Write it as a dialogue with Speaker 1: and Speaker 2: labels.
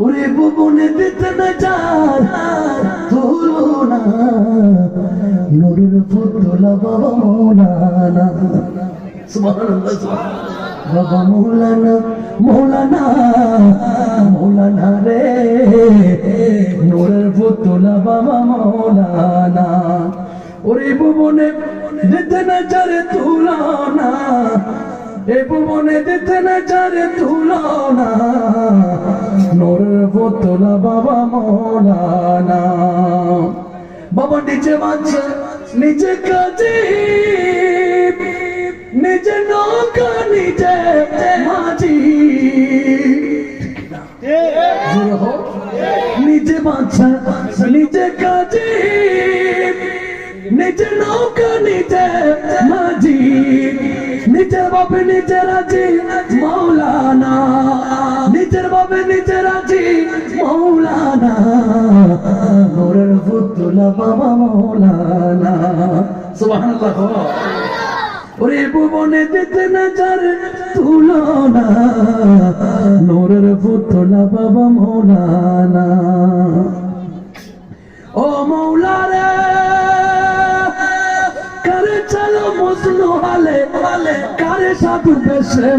Speaker 1: ওরে ভুবনে দিতে না চার তুলনা নূরের পুতলা বাবা মৌলানা সুবহানাল্লাহ বাবা মৌলানা মৌলানা মৌলানা রে নূরের পুতলা বাবা মৌলানা ওরে ভুবনে দিতে না চার তুলনা এ ভুবনে দিতে না চারে তুলনা নূরের পুতলা বাবা মৌলানা বাবা নিচে বাঁচে নিচে কাজে নিচে নৌকা নিচে মাঝি নিচে বাঁচে নিচে কাজে নিচে নৌকা নিচে মাঝি নিচের বাপে নিচে রাজি মৌলানা নিচের বাপে নিচে রাজি মৌলানা নূরের পুতলা বাবা মৌলানা সুবহানাল্লাহ ওরে ভুবনে দিতে না যার তুলনা নূরের পুতলা বাবা মৌলানা ও মৌলা রে করে চলো মজনু হালে কারে সাধু বেশে